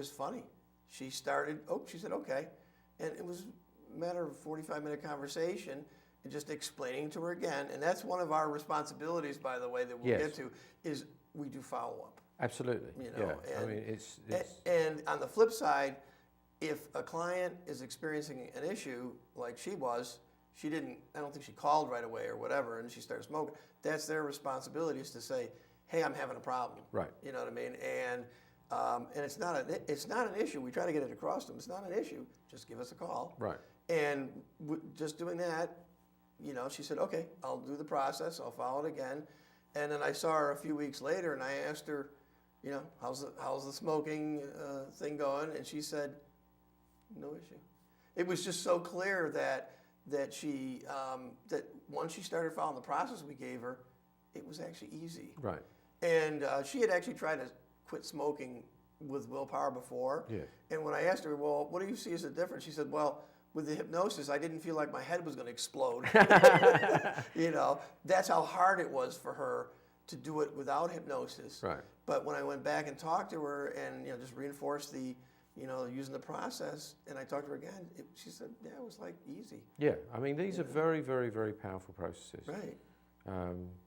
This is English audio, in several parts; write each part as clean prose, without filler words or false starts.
was funny. She said, okay. And it was a matter of 45-minute conversation and just explaining to her again. And that's one of our responsibilities, by the way, that we'll get to, is we do follow-up. Absolutely. You know, yeah. and, I mean, it's and on the flip side, if a client is experiencing an issue like she was, I don't think she called right away or whatever, and she started smoking, that's their responsibility, is to say, hey, I'm having a problem. Right. You know what I mean? And it's not an issue. We try to get it across to them. It's not an issue. Just give us a call. Right. And just doing that, you know, she said, okay, I'll do the process. I'll follow it again. And then I saw her a few weeks later, and I asked her, you know, how's the smoking thing going? And she said, no issue. It was just so clear that she that once she started following the process we gave her, it was actually easy. Right. And she had actually tried to quit smoking with willpower before. Yeah. And when I asked her, well, what do you see as the difference? She said, well, with the hypnosis, I didn't feel like my head was going to explode. You know, that's how hard it was for her to do it without hypnosis. Right. But when I went back and talked to her and, you know, just reinforced the, you know, using the process, and I talked to her again, she said, yeah, it was like easy. Yeah, I mean, these are very, very, very powerful processes. Right.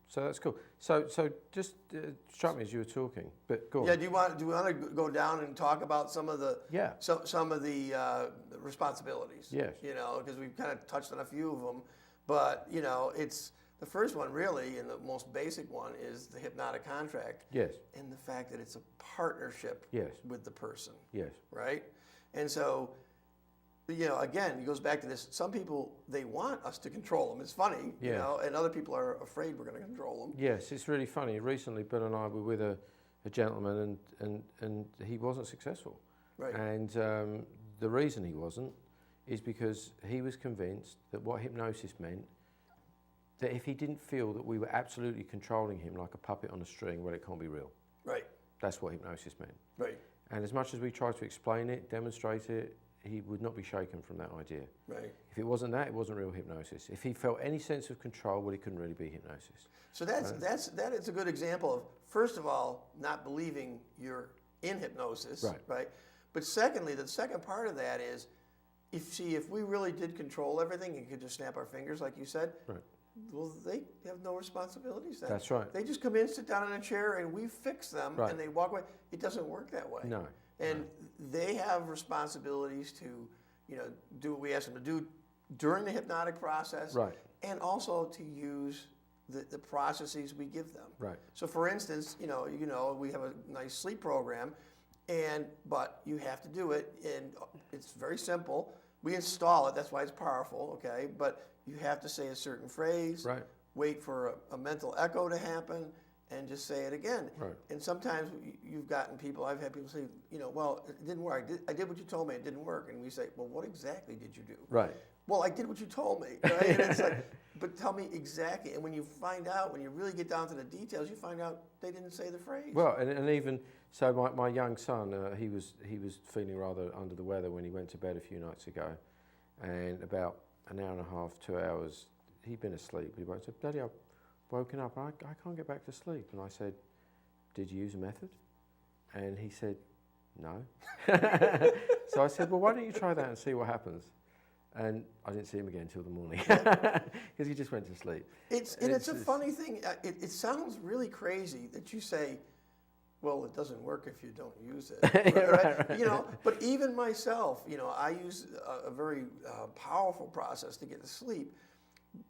So that's cool. So just struck me as you were talking, but go on. Yeah. Do you want to go down and talk about some of the some of the responsibilities? Yes. You know, because we've kind of touched on a few of them, but you know, it's the first one really, and the most basic one is the hypnotic contract. Yes. And the fact that it's a partnership. Yes. With the person. Yes. Right. And so, you know, again, it goes back to this. Some people, they want us to control them. It's funny, you know, and other people are afraid we're going to control them. Yes, it's really funny. Recently, Bill and I were with a gentleman, and he wasn't successful. Right. And the reason he wasn't is because he was convinced that what hypnosis meant, that if he didn't feel that we were absolutely controlling him like a puppet on a string, well, it can't be real. Right. That's what hypnosis meant. Right. And as much as we tried to explain it, demonstrate it, he would not be shaken from that idea. Right. If it wasn't that, it wasn't real hypnosis. If he felt any sense of control, well, it couldn't really be hypnosis. So that is a good example of, first of all, not believing you're in hypnosis. Right. Right. But secondly, the second part of that is, if we really did control everything and could just snap our fingers, like you said, right. Well, they have no responsibilities then. That's right. They just come in, sit down in a chair, and we fix them, and they walk away. It doesn't work that way. No. And they have responsibilities to, you know, do what we ask them to do during the hypnotic process, right. and also to use the processes we give them. Right. So, for instance, you know, we have a nice sleep program, but you have to do it, and it's very simple. We install it. That's why it's powerful. Okay, but you have to say a certain phrase. Right. Wait for a mental echo to happen, and just say it again. Right. And sometimes I've had people say, you know, well, it didn't work. I did what you told me. It didn't work. And we say, well, what exactly did you do? Right. Well, I did what you told me. Right? And it's like, but tell me exactly. And when you really get down to the details, you find out they didn't say the phrase. Well, and even so, my young son, he was feeling rather under the weather when he went to bed a few nights ago, and about an hour and a half, 2 hours, he'd been asleep. He woke up, Daddy, I've woken up. I can't get back to sleep. And I said, did you use a method? And he said, no. So I said, well, why don't you try that and see what happens? And I didn't see him again until the morning because he just went to sleep. It's a funny thing. It sounds really crazy that you say, well, it doesn't work if you don't use it. Right? You know, but even myself, you know, I use a very powerful process to get to sleep.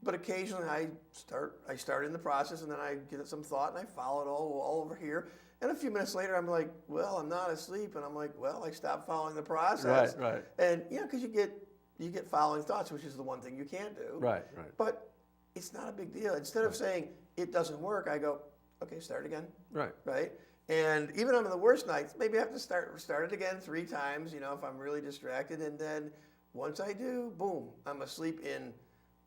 But occasionally I start in the process, and then I get some thought and I follow it all over here. And a few minutes later, I'm like, well, I'm not asleep, and I'm like, well, I stopped following the process. Right. And you know, because you get following thoughts, which is the one thing you can't do. Right. But it's not a big deal. Instead of saying it doesn't work, I go, okay, start again. Right. And even on the worst nights, maybe I have to start it again 3 times, you know, if I'm really distracted. And then once I do, boom, I'm asleep in,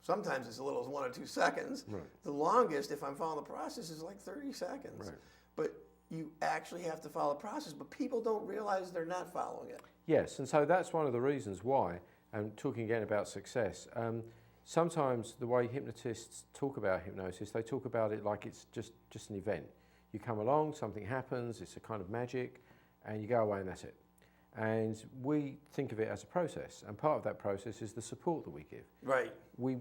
sometimes it's as little as 1 or 2 seconds. Right. The longest, if I'm following the process, is like 30 seconds. Right. But you actually have to follow the process, but people don't realize they're not following it. Yes, and so that's one of the reasons why, and talking again about success, sometimes the way hypnotists talk about hypnosis, they talk about it like it's just an event. You come along, something happens, it's a kind of magic, and you go away and that's it. And we think of it as a process, and part of that process is the support that we give. Right. We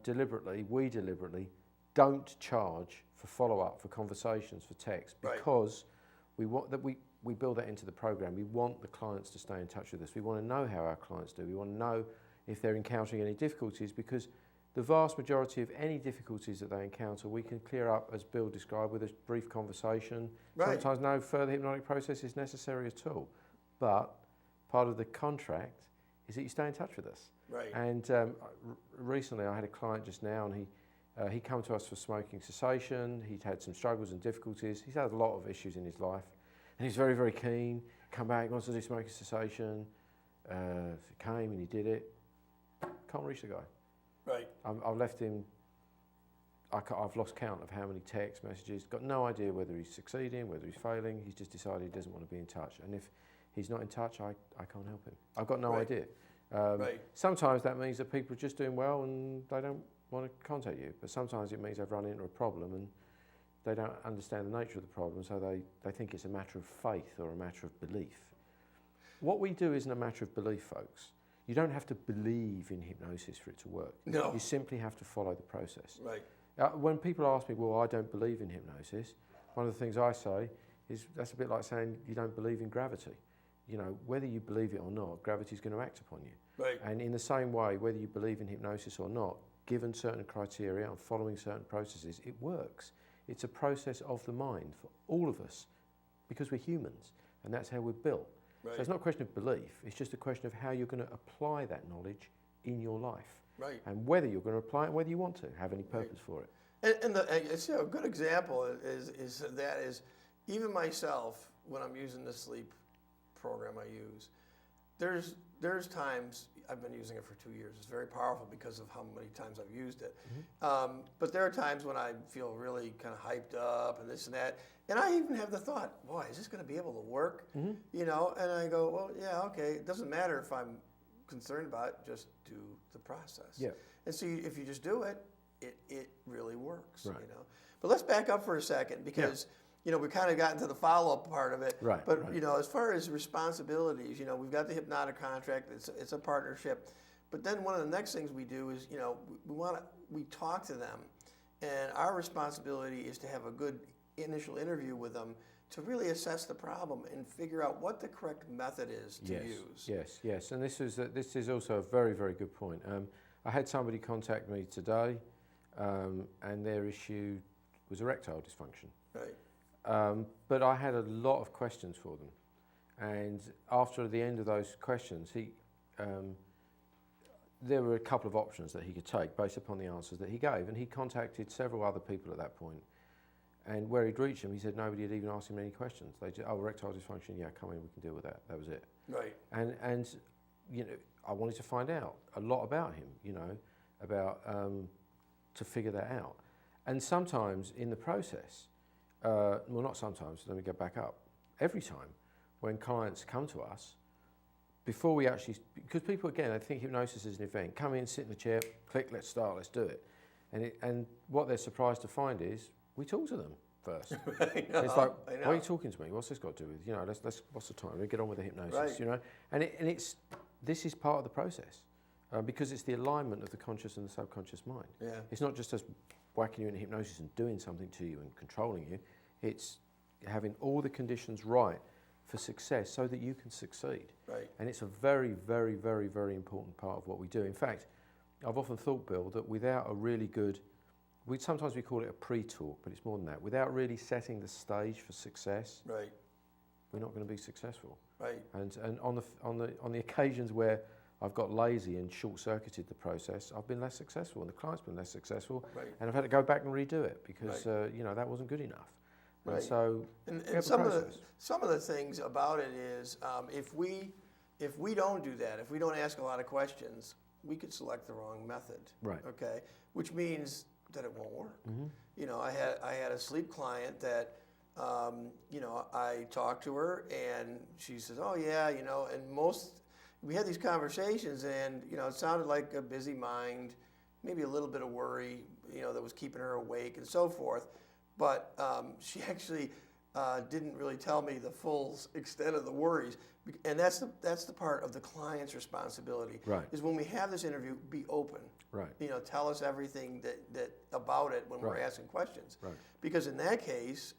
deliberately don't charge for follow-up, for conversations, for text, because we want that we build that into the program. We want the clients to stay in touch with us. We want to know how our clients do. We want to know if they're encountering any difficulties, because the vast majority of any difficulties that they encounter, we can clear up, as Bill described, with a brief conversation. Right. Sometimes no further hypnotic process is necessary at all. But part of the contract is that you stay in touch with us. Right. And recently I had a client just now, and he came to us for smoking cessation. He'd had some struggles and difficulties. He's had a lot of issues in his life. And he's very, very keen. Come back, wants to do smoking cessation. He came and he did it. Can't reach the guy. Right. I've left him, I've lost count of how many text messages, got no idea whether he's succeeding, whether he's failing. He's just decided he doesn't want to be in touch. And if he's not in touch, I can't help him. I've got no idea. Sometimes that means that people are just doing well and they don't want to contact you. But sometimes it means they've run into a problem and they don't understand the nature of the problem, so they think it's a matter of faith or a matter of belief. What we do isn't a matter of belief, folks. You don't have to believe in hypnosis for it to work. No. You simply have to follow the process. Right. When people ask me, well, I don't believe in hypnosis, one of the things I say is that's a bit like saying you don't believe in gravity. You know, whether you believe it or not, gravity is going to act upon you. Right. And in the same way, whether you believe in hypnosis or not, given certain criteria and following certain processes, it works. It's a process of the mind for all of us, because we're humans, and that's how we're built. Right. So it's not a question of belief, it's just a question of how you're going to apply that knowledge in your life. Right. And whether you're going to apply it, whether you want to have any purpose for it. And a good example is even myself, when I'm using the sleep program I use, there's times, I've been using it for 2 years. It's very powerful because of how many times I've used it. Mm-hmm. But there are times when I feel really kind of hyped up and this and that. And I even have the thought, boy, is this going to be able to work? Mm-hmm. You know, and I go, well, yeah, okay. It doesn't matter if I'm concerned about it, just do the process. Yeah. And so if you just do it, it really works, right. you know. But let's back up for a second, because you know, we kind of got into the follow-up part of it. Right. But you know, as far as responsibilities, you know, we've got the hypnotic contract. It's a partnership. But then one of the next things we do is, you know, we talk to them, and our responsibility is to have a good initial interview with them to really assess the problem and figure out what the correct method is to use. Yes. And this is also a very, very good point. I had somebody contact me today, and their issue was erectile dysfunction. Right. But I had a lot of questions for them, and after the end of those questions, there were a couple of options that he could take based upon the answers that he gave, and he contacted several other people at that point. And where he'd reached them, he said nobody had even asked him any questions. They just, erectile dysfunction, yeah, come in, we can deal with that. That was it. Right. And you know, I wanted to find out a lot about him, you know, about to figure that out. And sometimes in the process, well, not sometimes, let me go back up. Every time when clients come to us, before we actually, because people, again, they think hypnosis is an event. Come in, sit in the chair, click, let's start, let's do it. And what they're surprised to find is we talk to them first. It's like, why are you talking to me? What's this got to do with, you know, let's what's the time? Let's get on with the hypnosis, right. You know? And this is part of the process, because it's the alignment of the conscious and the subconscious mind. Yeah. It's not just us whacking you into hypnosis and doing something to you and controlling you. It's having all the conditions right for success so that you can succeed. Right. And it's a very, very, very, very important part of what we do. In fact, I've often thought, Bill, that without a really good, sometimes we call it a pre-talk, but it's more than that. Without really setting the stage for success, right. we're not going to be successful. Right. And on the occasions where I've got lazy and short-circuited the process, I've been less successful, and the client's been less successful, right. and I've had to go back and redo it because right. you know, that wasn't good enough. Right. And so and some of the things about it is if we don't do that, if we don't ask a lot of questions, we could select the wrong method. Right. Okay. Which means that it won't work. Mm-hmm. You know, I had a sleep client that you know, I talked to her and she says, "Oh yeah, you know," and we had these conversations and, you know, it sounded like a busy mind, maybe a little bit of worry, you know, that was keeping her awake and so forth. But she actually didn't really tell me the full extent of the worries. And that's the part of the client's responsibility. Right. Is when we have this interview, be open. Right. Tell us everything that about it when we're asking questions. Right. Because in that case,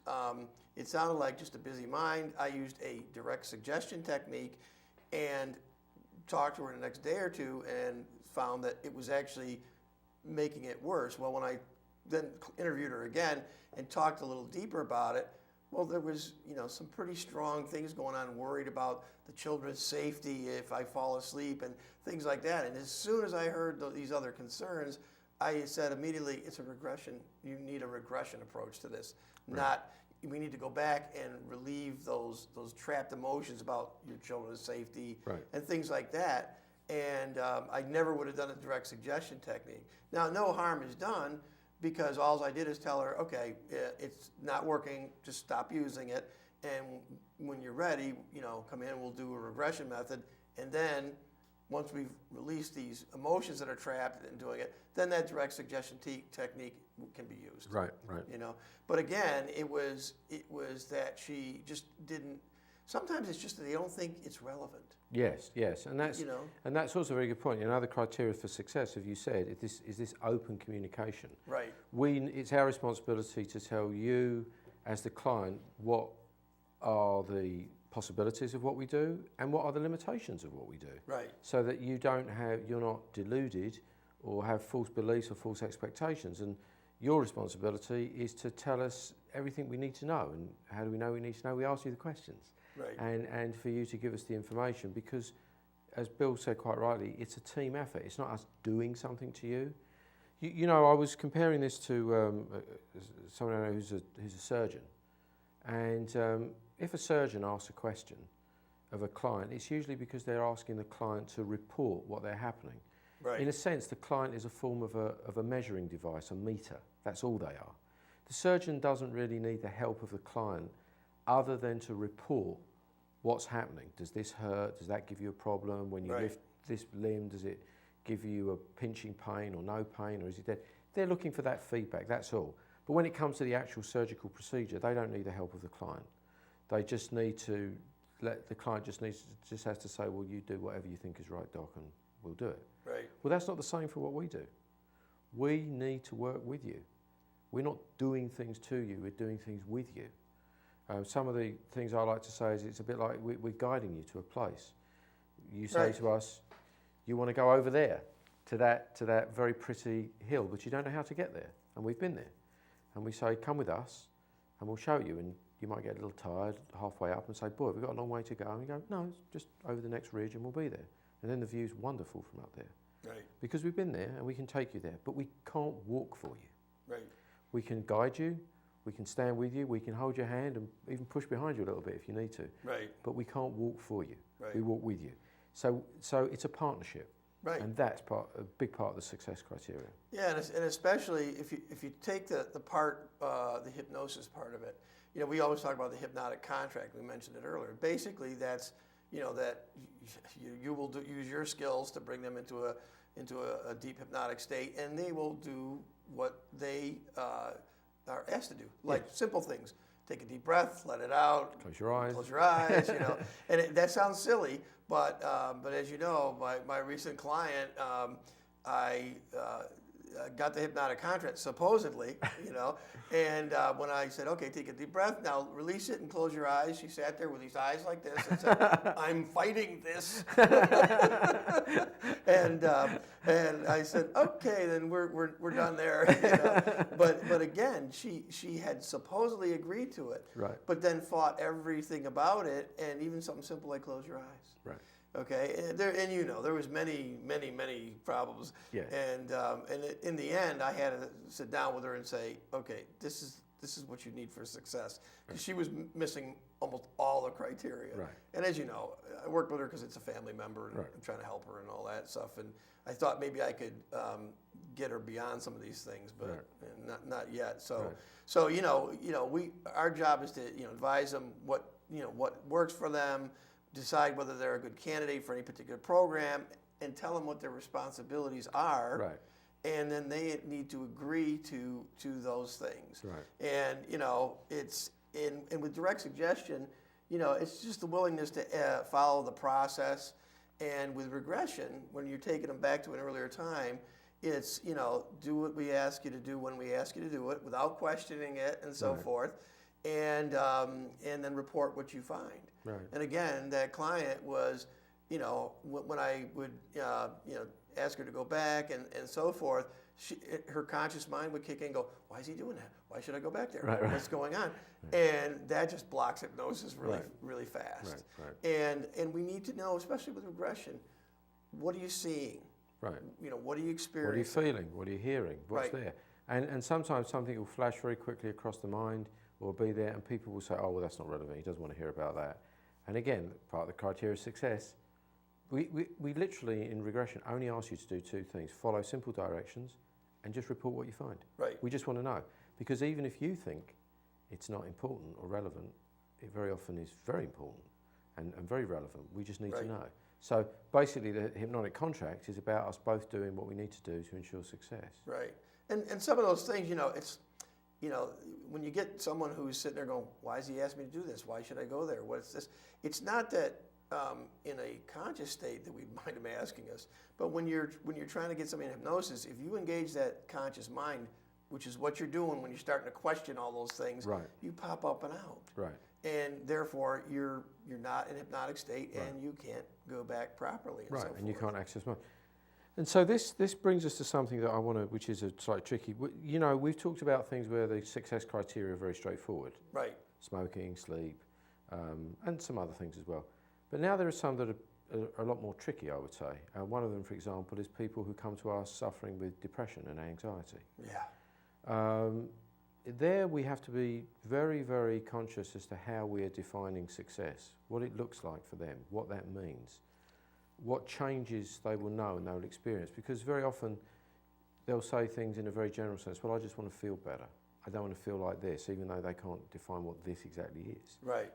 it sounded like just a busy mind. I used a direct suggestion technique and talked to her the next day or two and found that it was actually making it worse. Well, when I then interviewed her again and talked a little deeper about it, well, there was, some pretty strong things going on, worried about the children's safety if I fall asleep and things like that. And as soon as I heard these other concerns, I said immediately, it's a regression. You need a regression approach to this. Right. We need to go back and relieve those trapped emotions about your children's safety and things like that. And I never would have done a direct suggestion technique. Now, no harm is done, because all I did is tell her, okay, it's not working, just stop using it, and when you're ready, come in, we'll do a regression method, and then once we've released these emotions that are trapped in doing it, then that direct suggestion technique can be used. Right. But again, it was that she just didn't. Sometimes it's just that they don't think it's relevant. Yes, and that's also a very good point. Another criteria for success, as you said, is this open communication. Right. It's our responsibility to tell you, as the client, what are the possibilities of what we do and what are the limitations of what we do. Right. So that you're not deluded or have false beliefs or false expectations. And your responsibility is to tell us everything we need to know. And how do we know we need to know? We ask you the questions. Right. And for you to give us the information, because, as Bill said quite rightly, it's a team effort. It's not us doing something to you. I was comparing this to someone I know who's a surgeon. And if a surgeon asks a question of a client, it's usually because they're asking the client to report what they're happening. Right. In a sense, the client is a form of a measuring device, a meter. That's all they are. The surgeon doesn't really need the help of the client other than to report what's happening. Does this hurt? Does that give you a problem? When you lift this limb, does it give you a pinching pain or no pain, or is it dead? They're looking for that feedback, that's all. But when it comes to the actual surgical procedure, they don't need the help of the client. They just need to the client just has to say, well, you do whatever you think is right, doc, and we'll do it. Right. Well, that's not the same for what we do. We need to work with you. We're not doing things to you, we're doing things with you. Some of the things I like to say is it's a bit like we're guiding you to a place. You say to us, you want to go over there to that very pretty hill, but you don't know how to get there, and we've been there. And we say, come with us, and we'll show you. And you might get a little tired halfway up and say, boy, we've got a long way to go. And we go, no, it's just over the next ridge, and we'll be there. And then the view's wonderful from up there. Right. Because we've been there, and we can take you there, but we can't walk for you. Right. We can guide you. We can stand with you, we can hold your hand and even push behind you a little bit if you need to. Right. But we can't walk for you. Right. We walk with you. So it's a partnership. Right. And that's a big part of the success criteria. Yeah, and especially if you take the hypnosis part of it, we always talk about the hypnotic contract. We mentioned it earlier. Basically, that's that you will use your skills to bring them into a deep hypnotic state, and they will do what they are asked to do, like simple things. Take a deep breath, let it out. Close your eyes. Close your eyes, And that sounds silly, but as you know, my recent client, I got the hypnotic contract, supposedly, and when I said, okay, take a deep breath, now release it and close your eyes, she sat there with these eyes like this and said, I'm fighting this. and I said, okay, then we're done there. But again, she had supposedly agreed to it, right. But then fought everything about it, and even something simple like close your eyes. Right. Okay, and there was many problems, and in the end, I had to sit down with her and say, okay, this is what you need for success, because she was missing almost all the criteria. Right. And as you know, I worked with her because it's a family member, and I'm trying to help her and all that stuff. And I thought maybe I could get her beyond some of these things, but not yet. So our job is to advise them what works for them, decide whether they're a good candidate for any particular program, and tell them what their responsibilities are. Right. And then they need to agree to those things. Right. And and with direct suggestion, it's just the willingness to follow the process. And with regression, when you're taking them back to an earlier time, it's, do what we ask you to do when we ask you to do it without questioning it and so forth. And then report what you find. Right. And again, that client was, when I would, ask her to go back and so forth, her conscious mind would kick in and go, why is he doing that? Why should I go back there? Right. What's going on? And that just blocks hypnosis really fast. Right. And we need to know, especially with regression, what are you seeing? Right. What are you experiencing? What are you feeling? What are you hearing? What's there? And sometimes something will flash very quickly across the mind or be there, and people will say, oh, well, that's not relevant. He doesn't want to hear about that. And again, part of the criteria of success, we literally, in regression, only ask you to do two things. Follow simple directions and just report what you find. Right. We just want to know. Because even if you think it's not important or relevant, it very often is very important and very relevant. We just need to know. So basically, the hypnotic contract is about us both doing what we need to do to ensure success. Right. And some of those things, it's, when you get someone who's sitting there going, why is he asking me to do this? Why should I go there? What's this? It's not that in a conscious state that we mind him asking us, but when you're trying to get somebody in hypnosis, if you engage that conscious mind, which is what you're doing when you're starting to question all those things, you pop up and out. Right. And therefore, you're not in hypnotic state, and you can't go back properly. And so forth. And you can't access mind. And so this brings us to something that I want to, which is a slightly tricky. We've talked about things where the success criteria are very straightforward. Right. Smoking, sleep, and some other things as well. But now there are some that are a lot more tricky, I would say. One of them, for example, is people who come to us suffering with depression and anxiety. Yeah. There we have to be very, very conscious as to how we are defining success, what it looks like for them, what that means, what changes they will know and they will experience. Because very often they'll say things in a very general sense, well, I just want to feel better. I don't want to feel like this, even though they can't define what this exactly is. Right.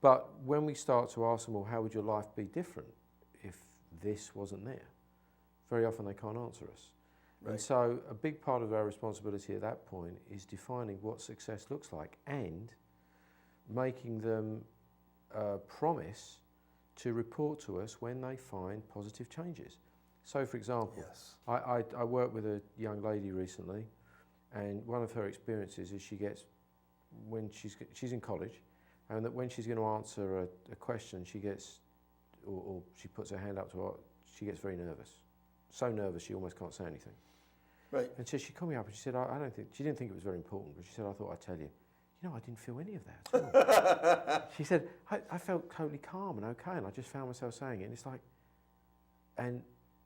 But when we start to ask them, well, how would your life be different if this wasn't there? Very often they can't answer us. Right. And so a big part of our responsibility at that point is defining what success looks like and making them promise to report to us when they find positive changes. So, for example, I worked with a young lady recently, and one of her experiences is she gets, when she's in college, and that when she's going to answer a question, she gets, or she puts her hand up to her, she gets very nervous. So nervous she almost can't say anything. Right. And so she called me up and she said, I don't think, she didn't think it was very important, but she said, I thought I'd tell you. I didn't feel any of that at all. She said, I felt totally calm and okay, and I just found myself saying it. And it's like, and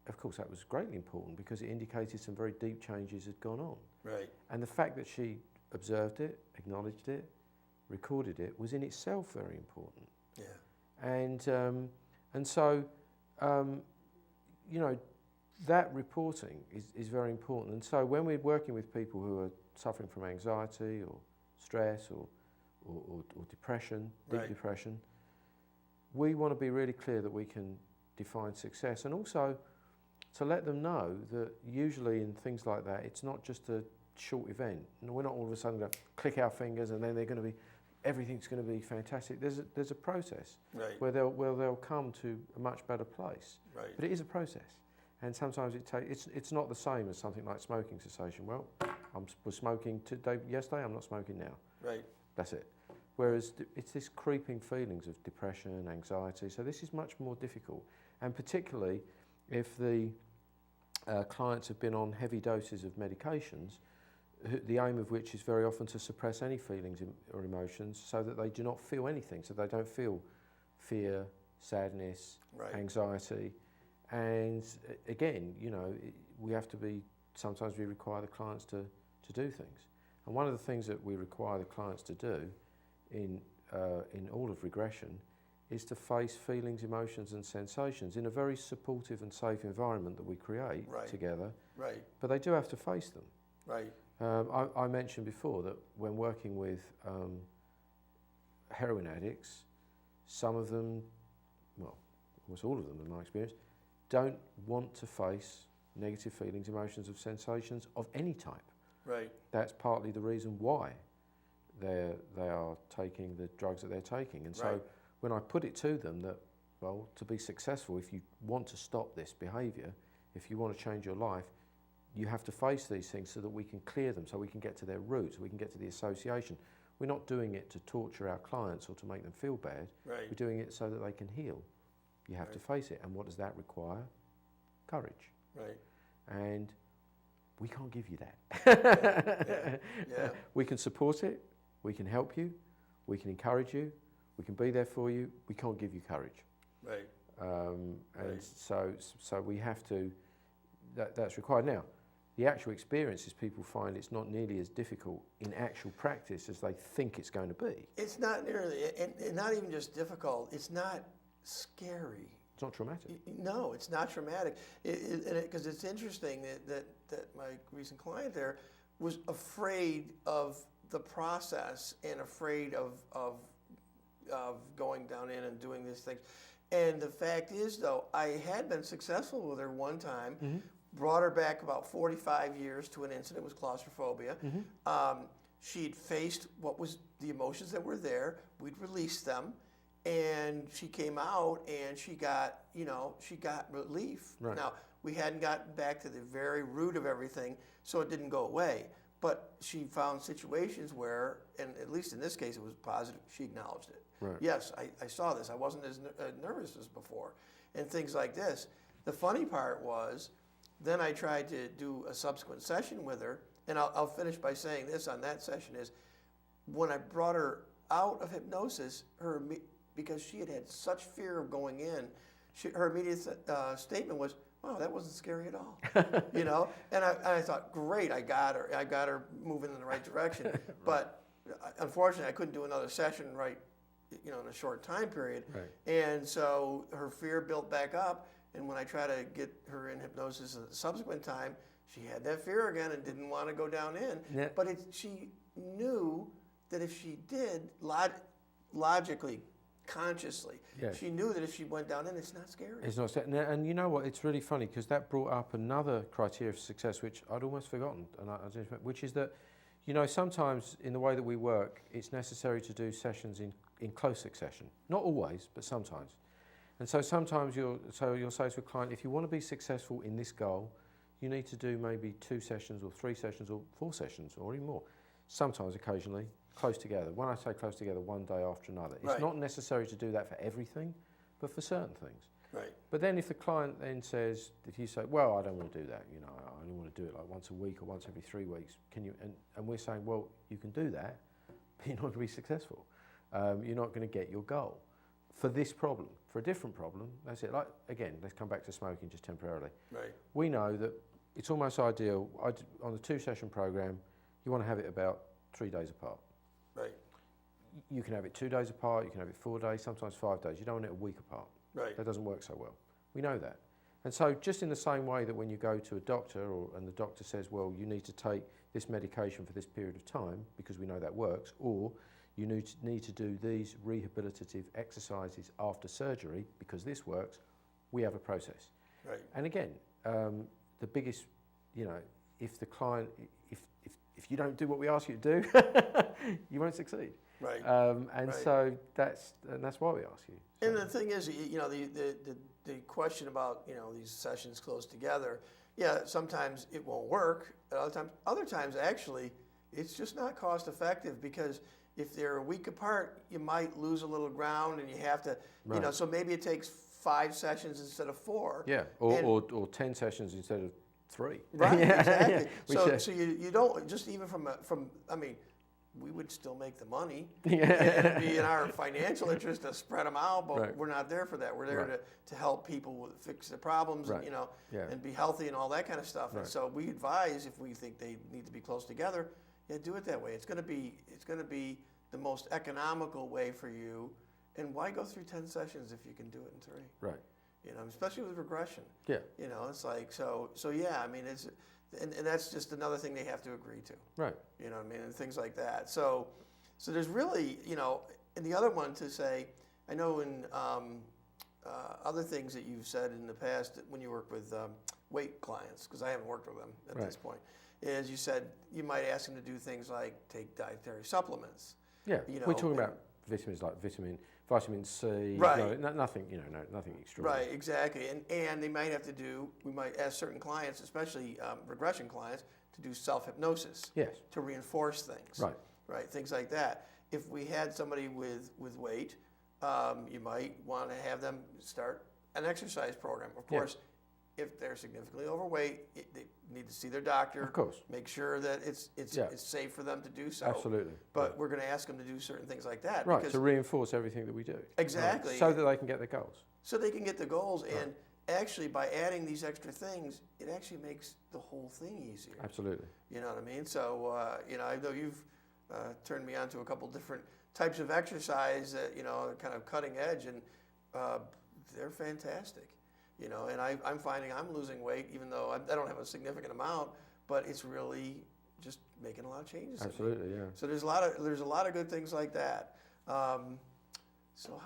of course that was greatly important because it indicated some very deep changes had gone on. Right. And the fact that she observed it, acknowledged it, recorded it, was in itself very important. Yeah. And so, that reporting is very important. And so when we're working with people who are suffering from anxiety or stress or depression, deep depression, we want to be really clear that we can define success, and also to let them know that usually in things like that, it's not just a short event. We're not all of a sudden going to click our fingers and then everything's going to be fantastic. There's a process where they'll come to a much better place. Right. But it is a process. And sometimes it's not the same as something like smoking cessation. Well, I was smoking yesterday, I'm not smoking now. Right. That's it. Whereas it's this creeping feelings of depression, anxiety. So this is much more difficult. And particularly if the clients have been on heavy doses of medications, the aim of which is very often to suppress any feelings or emotions so that they do not feel anything, so they don't feel fear, sadness, anxiety. And again, we have to sometimes we require the clients to do things. And one of the things that we require the clients to do in all of regression is to face feelings, emotions and sensations in a very supportive and safe environment that we create together. Right. But they do have to face them. Right. I mentioned before that when working with heroin addicts, some of them, well, almost all of them in my experience, don't want to face negative feelings, emotions, or sensations of any type. Right. That's partly the reason why they are taking the drugs that they're taking. And so Right. when I put it to them that, well, to be successful, if you want to stop this behaviour, if you want to change your life, you have to face these things so that we can clear them, so we can get to their roots, so we can get to the association. We're not doing it to torture our clients or to make them feel bad. Right. We're doing it so that they can heal. You have to face it. And what does that require? Courage. Right. And we can't give you that. Yeah. We can support it, we can help you, we can encourage you, we can be there for you. We can't give you courage. Right. And Right. so we have to, that's required. Now, the actual experience is people find it's not nearly as difficult in actual practice as they think it's going to be. It's not nearly, and not even just difficult. It's not scary. It's not traumatic. No, it's not traumatic. Because it's interesting that my recent client there was afraid of the process and afraid of going down in and doing these things. And the fact is, though, I had been successful with her one time. Mm-hmm. Brought her back about 45 years to an incident with claustrophobia. Mm-hmm. She'd faced what was the emotions that were there. We'd released them, and she came out and she got relief. Right. Now, we hadn't gotten back to the very root of everything, so it didn't go away. But she found situations where, and at least in this case it was positive, she acknowledged it. Right. Yes, I saw this. I wasn't as nervous as before, and things like this. The funny part was, then I tried to do a subsequent session with her, and I'll finish by saying this on that session is, when I brought her out of hypnosis, because she had such fear of going in, her immediate statement was, "Wow, that wasn't scary at all," And I thought, great, I got her moving in the right direction. Right. But unfortunately, I couldn't do another session in a short time period, Right. And so her fear built back up. And when I try to get her in hypnosis a subsequent time, she had that fear again and didn't want to go down in. Yeah. But she knew that if she did, logically, consciously, Yes. she knew that if she went down in, it's not scary. It's not scary. And you know what? It's really funny because that brought up another criteria for success, which I'd almost forgotten, which is that, sometimes in the way that we work, it's necessary to do sessions in close succession. Not always, but sometimes. And so sometimes you'll say to a client, if you want to be successful in this goal, you need to do maybe 2 sessions or 3 sessions or 4 sessions or even more. Sometimes, occasionally, close together. When I say close together, one day after another. It's Right. not necessary to do that for everything, but for certain things. Right. But then if the client then says, if you say, well, I don't want to do that, I only want to do it like once a week or once every 3 weeks, can you? And we're saying, well, you can do that, but you're not going to be successful. You're not going to get your goal. For this problem, for a different problem, that's it. Like, again, let's come back to smoking just temporarily. Right. We know that it's almost ideal, on the 2-session program, you want to have it about 3 days apart. Right. You can have it 2 days apart, you can have it 4 days, sometimes 5 days. You don't want it a week apart. Right. That doesn't work so well. We know that. And so just in the same way that when you go to a doctor and the doctor says, well, you need to take this medication for this period of time because we know that works, or you need to do these rehabilitative exercises after surgery because this works, we have a process. Right. And again, the biggest, if the client, if you don't do what we ask you to do, you won't succeed. Right. Right. So that's why we ask you. So. And the thing is, the question about these sessions close together, yeah, sometimes it won't work. Other times actually, it's just not cost effective because if they're a week apart, you might lose a little ground, and you have to, Right. So maybe it takes 5 sessions instead of 4. Yeah, or 10 sessions instead of 3. Right, Yeah, exactly. yeah. So you don't, just even from we would still make the money. Yeah. It'd be in our financial interest to spread them out, but Right. we're not there for that. We're there Right. to help people fix their problems, Right. and Yeah. and be healthy and all that kind of stuff. Right. And so we advise, if we think they need to be close together, do it that way. It's going to be the most economical way for you. And why go through 10 sessions if you can do it in 3? Right. Especially with regression. Yeah. It's like so yeah. I mean, it's and that's just another thing they have to agree to. Right. And things like that. So there's really, and the other one to say, I know in other things that you've said in the past when you work with weight clients, because I haven't worked with them at Right. this point, is you said you might ask them to do things like take dietary supplements. Yeah, You know, we're talking about vitamins like vitamin C, Right. nothing, nothing extraordinary. Right, exactly. And they might have to do, we might ask certain clients, especially regression clients, to do self-hypnosis. Yes. To reinforce things. Right. Right, things like that. If we had somebody with weight, you might want to have them start an exercise program. Of course, if they're significantly overweight, they need to see their doctor. Of course. Make sure that it's safe for them to do so. Absolutely. But we're going to ask them to do certain things like that. Right, to reinforce everything that we do. Exactly. Right, so that they can get their goals. So they can get the goals, Right. and actually by adding these extra things, it actually makes the whole thing easier. Absolutely. You know what I mean? So, I know you've turned me on to a couple different types of exercise that, are kind of cutting edge, and they're fantastic. And I'm finding I'm losing weight, even though I don't have a significant amount, but it's really just making a lot of changes. Absolutely, yeah. So there's a lot of good things like that. So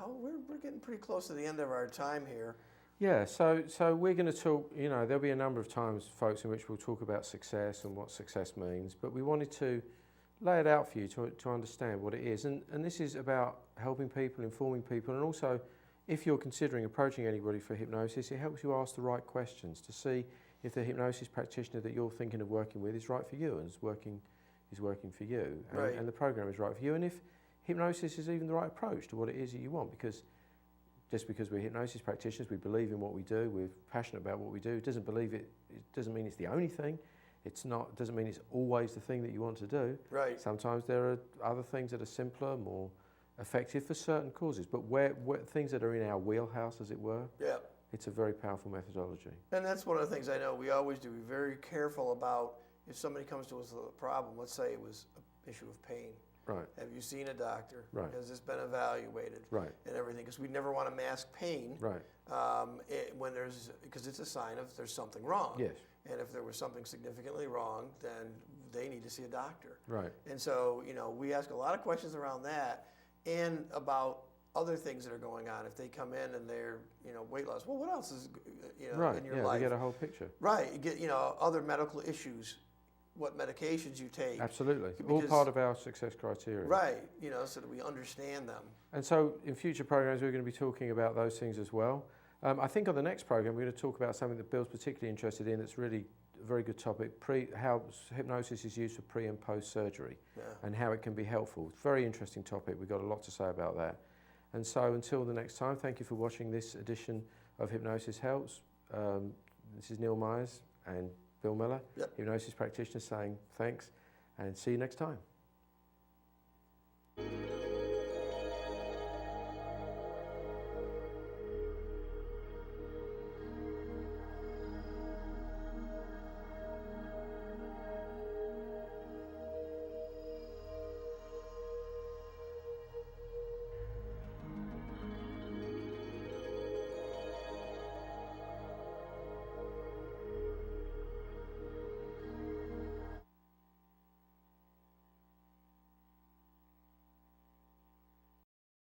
we're getting pretty close to the end of our time here. Yeah, so we're going to talk, there'll be a number of times, folks, in which we'll talk about success and what success means, but we wanted to lay it out for you to understand what it is. And this is about helping people, informing people, and also if you're considering approaching anybody for hypnosis, it helps you ask the right questions to see if the hypnosis practitioner that you're thinking of working with is right for you and is working for you, and the program is right for you, and if hypnosis is even the right approach to what it is that you want. Because just because we're hypnosis practitioners, we believe in what we do, we're passionate about what we do, it doesn't mean it's the only thing. Doesn't mean it's always the thing that you want to do. Right. Sometimes there are other things that are simpler, more effective for certain causes, but where things that are in our wheelhouse, as it were, it's a very powerful methodology. And that's one of the things I know we always do. We're very careful about if somebody comes to us with a problem, let's say it was an issue of pain. Right. Have you seen a doctor? Right. Has this been evaluated? Right. And everything, because we never want to mask pain. Right. Because it's a sign of there's something wrong. Yes. And if there was something significantly wrong, then they need to see a doctor. Right. And so, we ask a lot of questions around that and about other things that are going on. If they come in and they're, weight loss, well, what else is, right. in your life? Right, you get a whole picture. Right. You get, other medical issues, what medications you take. Absolutely. All part of our success criteria. Right. So that we understand them. And so in future programs, we're going to be talking about those things as well. I think on the next program, we're going to talk about something that Bill's particularly interested in that's really a very good topic, how hypnosis is used for pre and post surgery, and how it can be helpful. Very interesting topic. We've got a lot to say about that. And so until the next time, thank you for watching this edition of Hypnosis Helps. This is Neil Myers and Bill Miller, hypnosis practitioner, saying thanks and see you next time.